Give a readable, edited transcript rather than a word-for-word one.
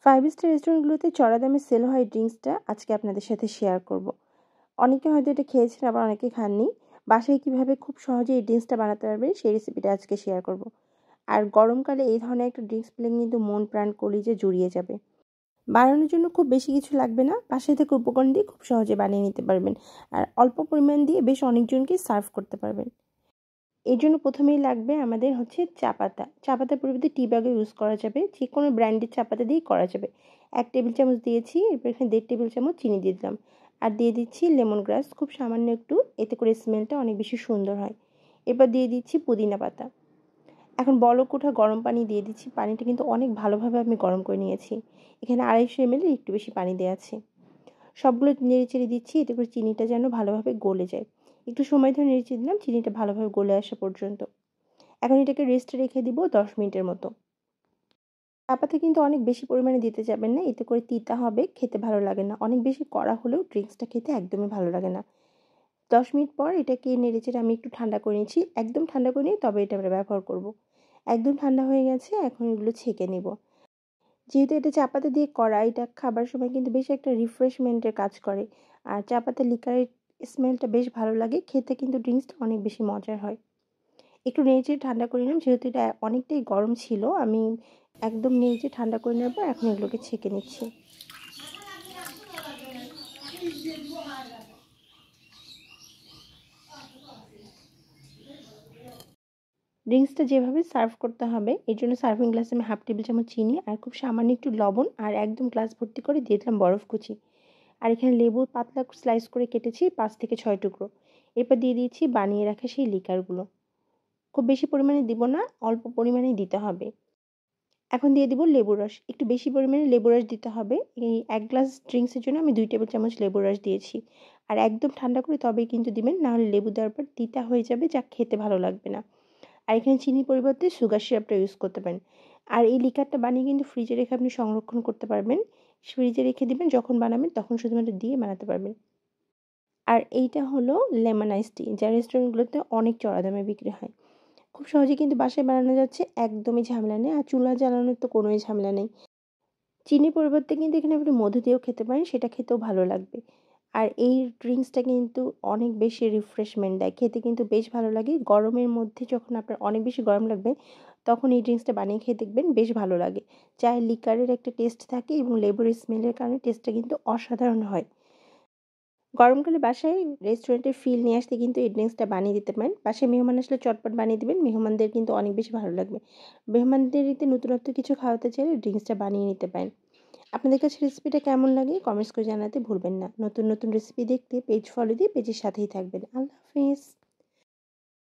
5 star রেস্টুরেন্টগুলোতে চড়া দামে sell হয় ড্রিঙ্কসটা আজকে আপনাদের সাথে শেয়ার করব। অনেকে হয়তো এটা খেয়েছেন, আবার অনেকে খাননি। বাসায় কিভাবে খুব সহজে এই ড্রিঙ্কসটা বানাতে পারবেন সেই রেসিপিটা আজকে শেয়ার করব। আর গরমকালে এই ধরনের একটা ড্রিঙ্কস পেলে কিন্তু মন প্রাণ কলিজা জুড়িয়ে যাবে। বানানোর জন্য খুব বেশি কিছু লাগবে না, বাসায় থেকে উপকরণ দিয়ে খুব সহজে বানিয়ে নিতে পারবেন। আর অল্প পরিমাণ দিয়ে বেশ অনেকজনকে সার্ভ করতে পারবেন। এর জন্য প্রথমেই লাগবে আমাদের চা পাতা। চা পাতার পরিবর্তে টি ব্যাগও ইউজ করা যাবে, যে কোনো ব্র্যান্ডের চা পাতা দিয়েই করা যাবে। 1 টেবিল চামচ দিয়েছি, এরপর এখানে 1.5 টেবিল চামচ চিনি দিয়ে দিলাম। আর দিয়ে দিচ্ছি লেমন গ্রাস, খুব সামান্য একটু, এতে করে স্মেলটা অনেক বেশি সুন্দর হয়। এরপর দিয়ে দিচ্ছি পুদিনা পাতা। এখন বলক ওঠা গরম পানি দিয়ে দিচ্ছি। পানিটা কিন্তু অনেক ভালোভাবে আমি গরম করে নিয়েছি। এখানে 250 ml একটু বেশি পানি দেওয়া আছে। সবগুলো নেড়েচেড়ে দিচ্ছি, এতে করে চিনিটা যেন ভালোভাবে গলে যায়। একটু সময় ধরে নেড়েচেড়ে দিলাম চিনিটা ভালোভাবে গলে আসা পর্যন্ত। এখন এটাকে রেস্টে রেখে দিব 10 মিনিটের মতো। চা পাতা কিন্তু অনেক বেশি পরিমাণে দিতে যাবেন না, এতে করে তিতা হবে, খেতে ভালো লাগে না। অনেক বেশি কড়া হলেও ড্রিঙ্কসটা খেতে একদমই ভালো লাগে না। 10 মিনিট পর এটাকে নেড়েচেড়ে আমি একটু ঠান্ডা করে নিয়েছি। একদম ঠান্ডা করে নিয়ে তবে এটা আমরা ব্যবহার করব। একদম ঠান্ডা হয়ে গেছে, এখন এগুলো ছেঁকে নেব। যেহেতু এটা চা পাতা দিয়ে করা, এটা খাবার সময় কিন্তু বেশ একটা রিফ্রেশমেন্টের কাজ করে। আর চা পাতার লিকারের স্মেলটা বেশ ভালো লাগে, খেতে কিন্তু ড্রিঙ্কসটা অনেক বেশি মজার হয়। একটু নেড়েচেড়ে ঠান্ডা করে নিলাম, যেহেতু এটা অনেকটাই গরম ছিল। আমি একদম নেড়েচেড়ে ঠান্ডা করে নেওয়ার পর এখন এগুলোকে ছেঁকে নিচ্ছি। ড্রিঙ্কসটা যেভাবে সার্ভ করতে হবে, এর জন্য সার্ভিং গ্লাসে আমি 1/2 টেবিল চামচ চিনি আর খুব সামান্য একটু লবণ আর একদম গ্লাস ভর্তি করে দিয়ে দিলাম বরফ কুচি। আর এখানে লেবু পাতলা স্লাইস করে কেটেছি 5 থেকে 6 টুকরো। এরপর দিয়ে দিয়েছি বানিয়ে রাখা সেই লিকারগুলো। খুব বেশি পরিমাণে দিব না, অল্প পরিমাণেই দিতে হবে। এখন দিয়ে দিব লেবুর রস। একটু বেশি পরিমাণে লেবুর রস দিতে হবে। এই 1 গ্লাস ড্রিঙ্কসের জন্য আমি 2 টেবিল চামচ লেবুর রস দিয়েছি। আর একদম ঠান্ডা করে তবেই কিন্তু দিবেন, নাহলে লেবু দেওয়ার পর তিতা হয়ে যাবে, যা খেতে ভালো লাগবে না। আর এখানে চিনির পরিবর্তে সুগার সিরাপটা ইউজ করতে পারেন। আর এই লিকারটা বানিয়ে কিন্তু ফ্রিজে রেখে আপনি সংরক্ষণ করতে পারবেন। ফ্রিজে রেখে দিবেন, যখন বানাবেন তখন শুধুমাত্র দিয়ে বানাতে পারবেন। আর এইটা হলো লেমন আইস টি, যা রেস্টুরেন্টগুলোতে অনেক চড়া দামে বিক্রি হয়। খুব সহজে কিন্তু বাসায় বানানো যাচ্ছে, একদমই ঝামেলা নেই। আর চুলা জ্বালানোর তো কোনোই ঝামেলা নেই। চিনির পরিবর্তে কিন্তু এখানে আপনি মধু দিয়েও খেতে পারেন, সেটা খেতেও ভালো লাগবে। আর এই ড্রিঙ্কসটা কিন্তু অনেক বেশি রিফ্রেশমেন্ট দেয়, খেতে কিন্তু বেশ ভালো লাগে। গরমের মধ্যে যখন আপনার অনেক বেশি গরম লাগবে, তখন এই ড্রিঙ্কসটা বানিয়ে খেয়ে দেখবেন, বেশ ভালো লাগে। চায়ের লিকারের একটা টেস্ট থাকে এবং লেবুর স্মেলের কারণে টেস্টটা কিন্তু অসাধারণ হয়। গরমকালে বাসায় রেস্টুরেন্টের ফিল নিয়ে আসতে কিন্তু এই ড্রিঙ্কসটা বানিয়ে দিতে পারেন। বাসায় মেহমান আসলে চটপট বানিয়ে দিবেন, মেহমানদের কিন্তু অনেক বেশি ভালো লাগবে। মেহমানদের নতুনত্ব কিছু খাওয়াতে চাইলে ড্রিঙ্কসটা বানিয়ে নিতে পারেন। আপনাদের কাছে রেসিপিটা কেমন লাগে কমেন্টস করে জানাতে ভুলবেন না। নতুন নতুন রেসিপি দেখতে পেজ ফলো দিয়ে পেজের সাথেই থাকবেন। আল্লাহ হাফেজ।